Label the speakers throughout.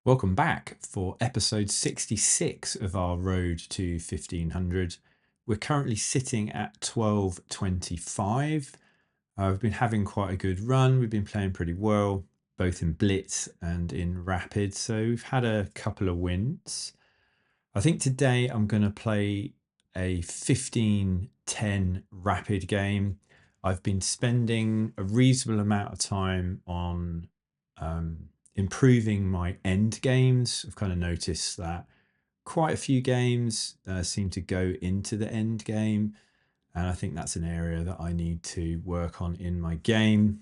Speaker 1: Welcome back for episode 66 of our road to 1500. We're currently sitting at 1225. We've been having quite a good run. We've been playing pretty well, both in Blitz and in Rapid. So we've had a couple of wins. I think today I'm going to play a 15-10 Rapid game. I've been spending a reasonable amount of time on improving my end games. I've kind of noticed that quite a few games seem to go into the end game, and I think that's an area that I need to work on in my game,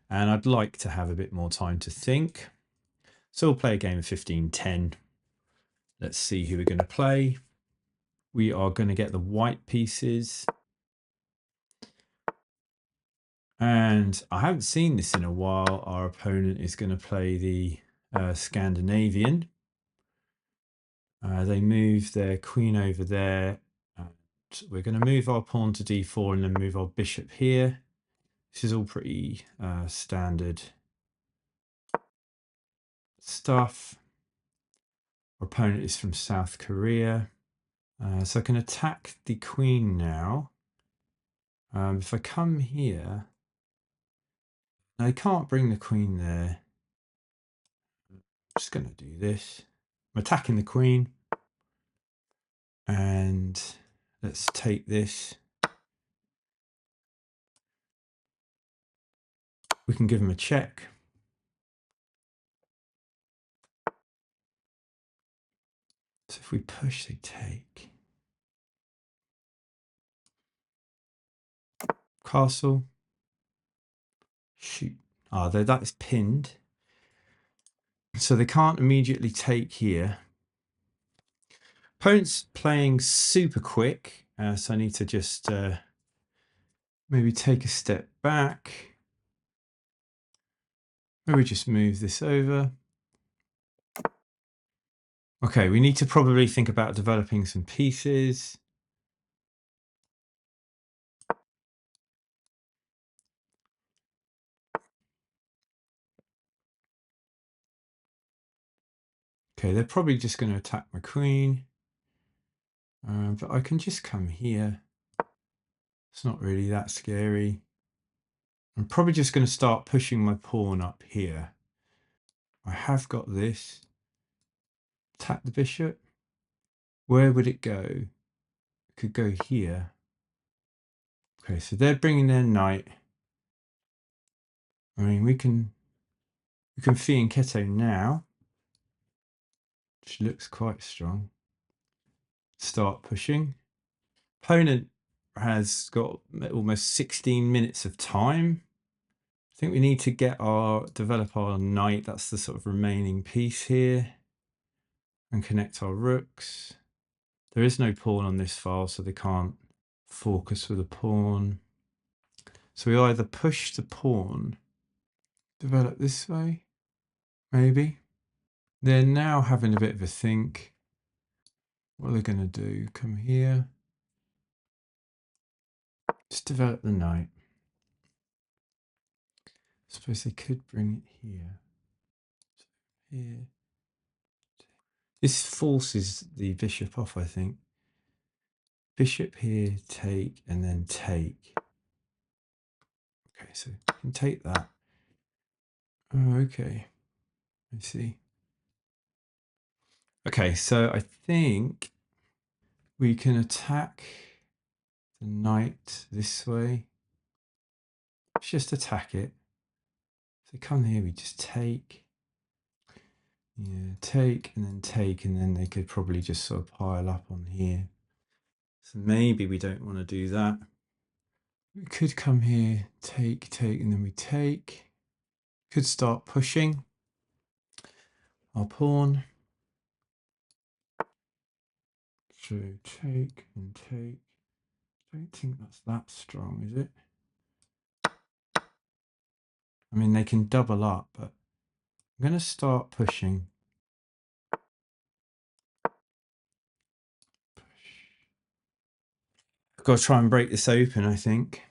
Speaker 1: and I'd like to have a bit more time to think. So we'll play a game of 15-10. Let's see who we're going to play. We are going to get the white pieces, and I haven't seen this in a while. Our opponent is going to play the Scandinavian. They move their queen over there. We're going to move our pawn to d4 and then move our bishop here. This is all pretty standard stuff. Our opponent is from South Korea. So I can attack the queen now. If I come here, I can't bring the queen there. I'm just going to do this. I'm attacking the queen. And let's take this. We can give him a check. So if we push, they take. Castle. Shoot. That is pinned. So they can't immediately take here. Opponent's playing super quick. So I need to just maybe take a step back. Maybe just move this over. Okay, we need to probably think about developing some pieces. Okay, they're probably just going to attack my queen. But I can just come here. It's not really that scary. I'm probably just going to start pushing my pawn up here. I have got this. Attack the bishop. Where would it go? It could go here. Okay, so they're bringing their knight. I mean, we can fianchetto now, which looks quite strong. Start pushing. Opponent has got almost 16 minutes of time. I think we need to develop our knight. That's the sort of remaining piece here. And connect our rooks. There is no pawn on this file, so they can't focus with a pawn. So we either push the pawn, develop this way, maybe. They're now having a bit of a think. What are they going to do? Come here. Just develop the knight. I suppose they could bring it here. So here. This forces the bishop off, I think. Bishop here, take, and then take. Okay, so you can take that. Oh, okay. I see. Okay, so I think we can attack the knight this way. Let's just attack it. So come here, we just take. Yeah, take, and then they could probably just sort of pile up on here. So maybe we don't want to do that. We could come here, take, and then we take. Could start pushing our pawn. So take and take. I don't think that's that strong, is it? I mean, they can double up, but I'm going to start pushing. I've got to try and break this open, I think.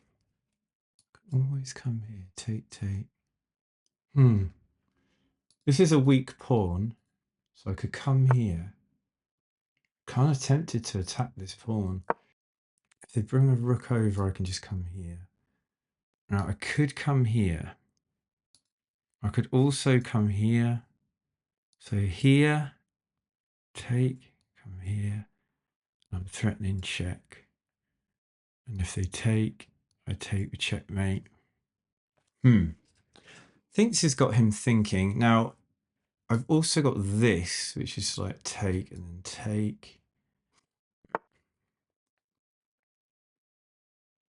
Speaker 1: Always come here, take. This is a weak pawn. So I could come here. Kind of tempted to attack this pawn. If they bring a rook over, I can just come here. Now I could come here. I could also come here. So here, take, come here. I'm threatening check. And if they take, I take the checkmate. Thinks has got him thinking. Now, I've also got this, which is like take and then take.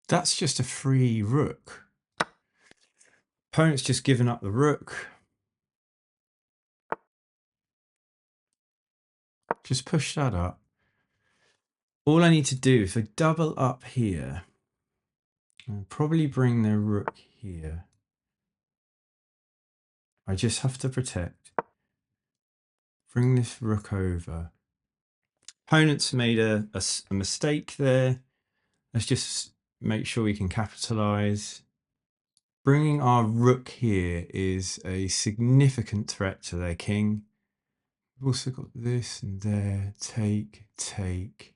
Speaker 1: That's just a free rook. Opponent's just given up the rook. Just push that up. All I need to do, if I double up here, I'll probably bring their rook here. I just have to protect. Bring this rook over. Opponent's made a mistake there. Let's just make sure we can capitalize. Bringing our rook here is a significant threat to their king. We've also got this and there. Take, take.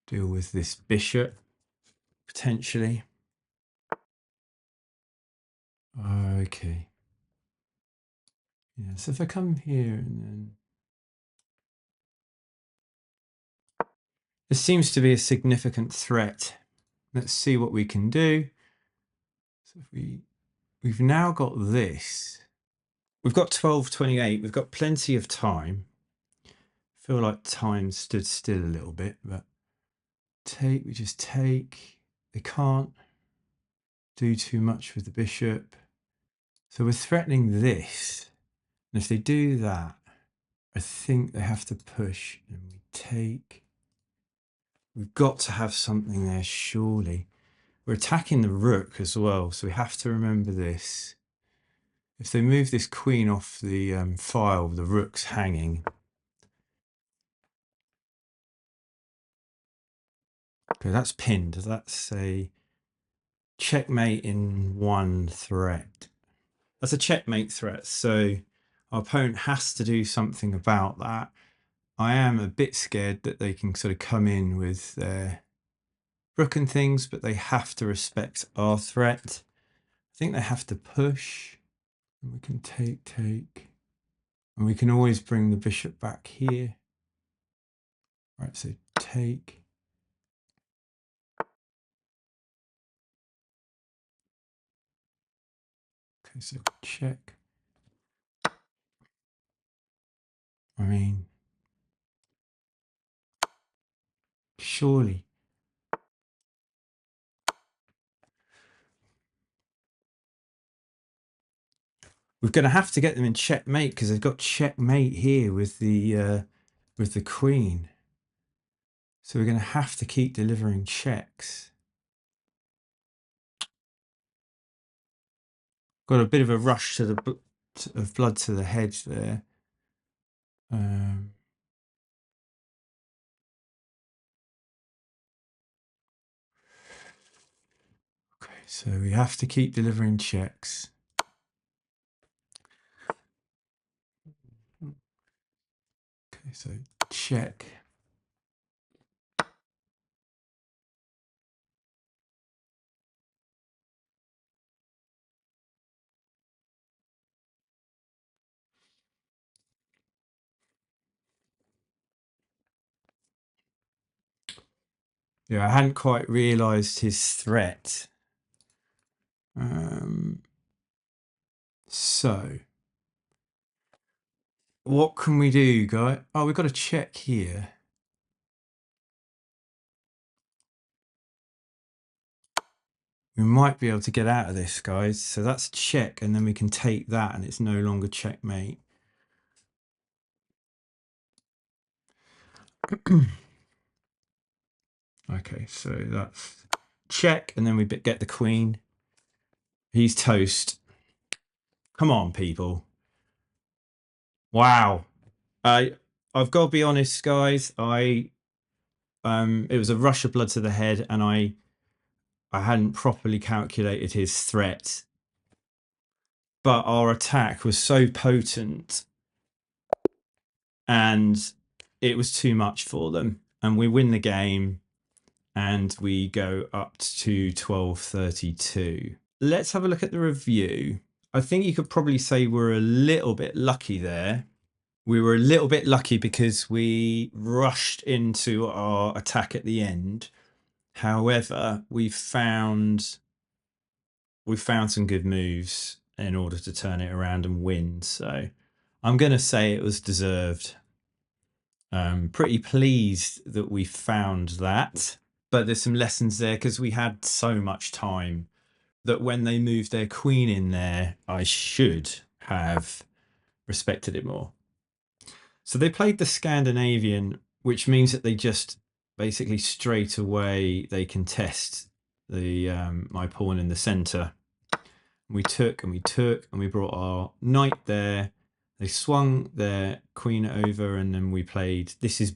Speaker 1: Deal with this bishop, potentially. Okay. Yeah, so if I come here and then... This seems to be a significant threat. Let's see what we can do. So if we've now got this. We've got 12:28. We've got plenty of time. I feel like time stood still a little bit, but take, we just take. They can't do too much with the bishop. So we're threatening this. And if they do that, I think they have to push and we take. We've got to have something there, surely. We're attacking the rook as well, so we have to remember this. If they move this queen off the file, the rook's hanging. Okay, that's pinned. That's a checkmate in one threat. That's a checkmate threat, so our opponent has to do something about that. I am a bit scared that they can sort of come in with their rook and things, but they have to respect our threat. I think they have to push. And we can take. And we can always bring the bishop back here. Right, so take. Okay, so check. I mean, surely. We're going to have to get them in checkmate because they've got checkmate here with the queen. So we're going to have to keep delivering checks. Got a bit of a rush to of blood to the head there. Okay, so we have to keep delivering checks. Okay, so check. Yeah, I hadn't quite realised his threat. So, what can we do, guy? Oh, we've got to check here. We might be able to get out of this, guys. So that's check, and then we can take that, and it's no longer checkmate. Okay, so that's check, and then we get the queen. He's toast. Come on, people. Wow. I've got to be honest, guys. It was a rush of blood to the head, and I hadn't properly calculated his threat. But our attack was so potent and it was too much for them. And we win the game, and we go up to 1232. Let's have a look at the review. I think you could probably say we're a little bit lucky there. We were a little bit lucky because we rushed into our attack at the end. However, we found some good moves in order to turn it around and win. So I'm going to say it was deserved. Pretty pleased that we found that. But there's some lessons there because we had so much time that when they moved their queen in there, I should have respected it more. So they played the Scandinavian, which means that they just basically straight away they contest the my pawn in the center. We took and we took and we brought our knight there. They swung their queen over, and then we played. This is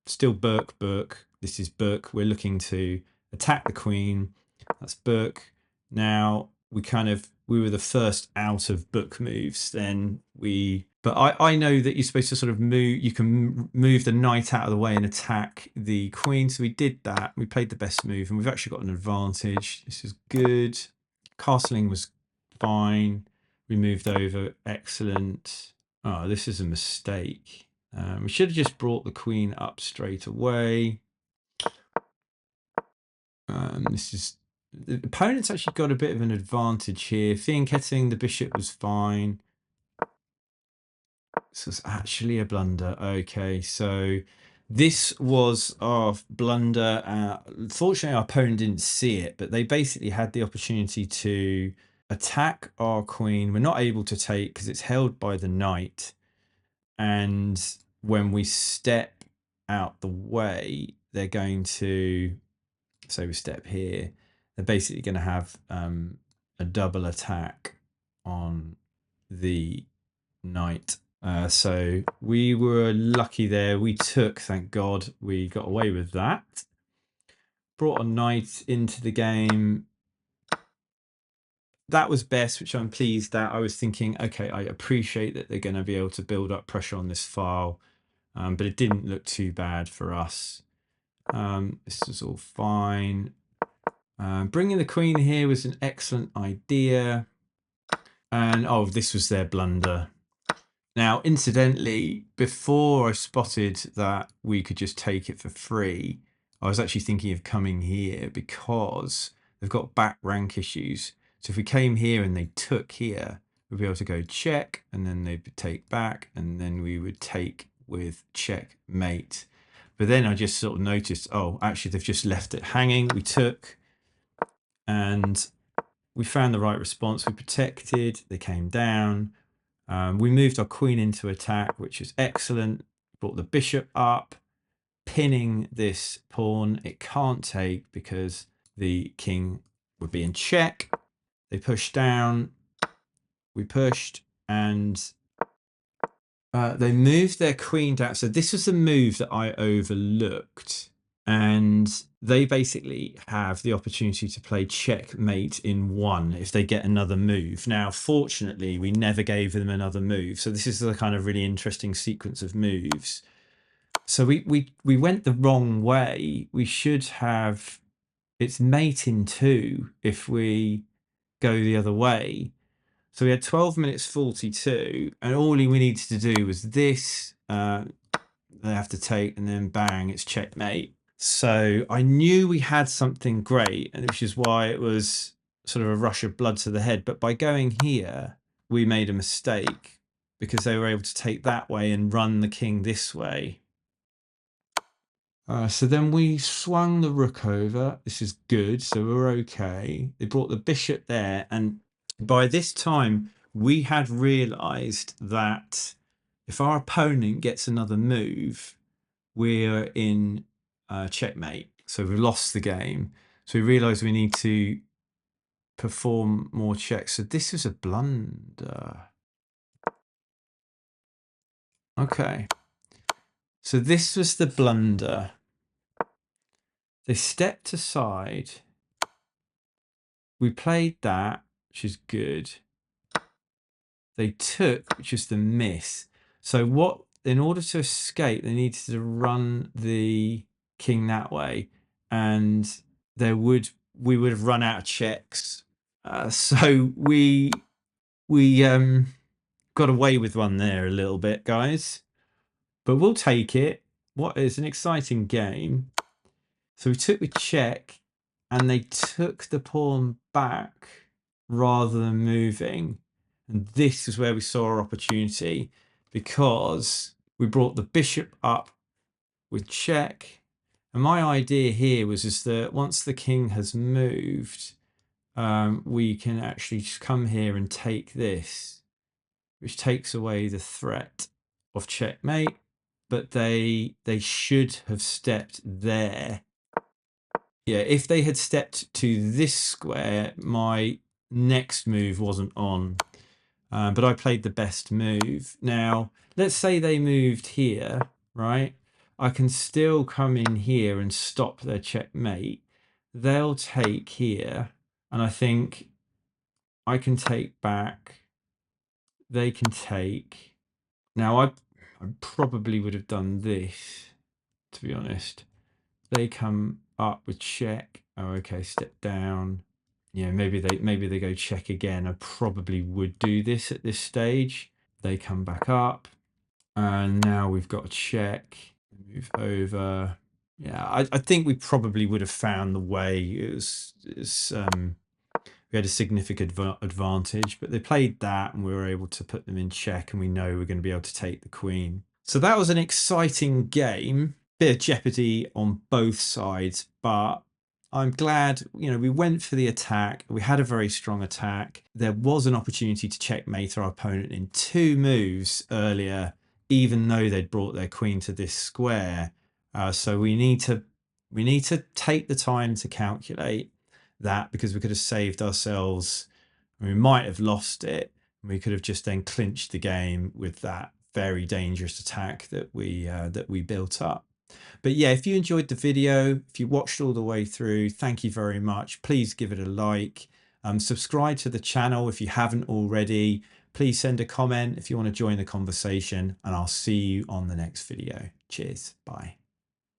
Speaker 1: still Burke. This is Burke. We're looking to attack the queen. That's Burke. Now we were the first out of book moves. But I know that you're supposed to sort of move. You can move the knight out of the way and attack the queen. So we did that. We played the best move, and we've actually got an advantage. This is good. Castling was fine. We moved over. Excellent. Oh, this is a mistake. We should have just brought the queen up straight away. The opponent's actually got a bit of an advantage here. Fianchetting the bishop was fine. This was actually a blunder. Okay, so this was our blunder. Fortunately, our opponent didn't see it, but they basically had the opportunity to attack our queen. We're not able to take because it's held by the knight. And when we step out the way, they're going to, so we step here, they're basically going to have a double attack on the knight. So we were lucky there. We took, thank God, we got away with that. Brought a knight into the game. That was best, which I'm pleased that. I was thinking, okay, I appreciate that they're going to be able to build up pressure on this file, but it didn't look too bad for us. This was all fine. Bringing the queen here was an excellent idea. And oh, this was their blunder. Now, incidentally, before I spotted that we could just take it for free, I was actually thinking of coming here because they've got back rank issues. So if we came here and they took here, we'd be able to go check, and then they'd take back, and then we would take with checkmate. But then I just sort of noticed, oh, actually, they've just left it hanging. We took, and we found the right response. We protected, they came down. We moved our queen into attack, which is excellent. Brought the bishop up, pinning this pawn. It can't take because the king would be in check. They pushed down. We pushed, and they moved their queen down. So this was the move that I overlooked. And they basically have the opportunity to play checkmate in one if they get another move. Now, fortunately, we never gave them another move. So this is the kind of really interesting sequence of moves. So we went the wrong way. We should have, it's mate in two if we go the other way. So we had 12 minutes 42, and all we needed to do was this. They have to take, and then bang, it's checkmate. So I knew we had something great, and which is why it was sort of a rush of blood to the head. But by going here, we made a mistake because they were able to take that way and run the king this way. So then we swung the rook over. This is good, so we're okay. They brought the bishop there, and by this time, we had realised that if our opponent gets another move, we're in checkmate. So we've lost the game. So we realised we need to perform more checks. So this was a blunder. Okay. So this was the blunder. They stepped aside. We played that, which is good. They took, which is the miss. So what in order to escape, they needed to run the king that way, and we would have run out of checks. So we got away with one there a little bit, guys, but we'll take it. What is an exciting game. So we took the check, and they took the pawn back rather than moving. And this is where we saw our opportunity, because we brought the bishop up with check. And my idea here was is that once the king has moved, we can actually just come here and take this, which takes away the threat of checkmate. But they should have stepped there. Yeah, if they had stepped to this square, my next move wasn't on. But I played the best move. Now, let's say they moved here, right? I can still come in here and stop their checkmate. They'll take here, and I think I can take back. They can take. Now, I probably would have done this, to be honest. They come up with check. Oh, okay, step down. Yeah, maybe they go check again. I probably would do this at this stage. They come back up, and now we've got a check. Move over. Yeah, I think we probably would have found the way. We had a significant advantage, but they played that, and we were able to put them in check, and we know we're going to be able to take the queen. So that was an exciting game. Bit of jeopardy on both sides, but I'm glad, we went for the attack. We had a very strong attack. There was an opportunity to checkmate our opponent in 2 moves earlier, even though they'd brought their queen to this square. So we need to take the time to calculate that, because we could have saved ourselves. We might have lost it. We could have just then clinched the game with that very dangerous attack that we built up. But yeah, if you enjoyed the video, if you watched all the way through, thank you very much. Please give it a like. Subscribe to the channel if you haven't already. Please send a comment if you want to join the conversation, and I'll see you on the next video. Cheers. Bye.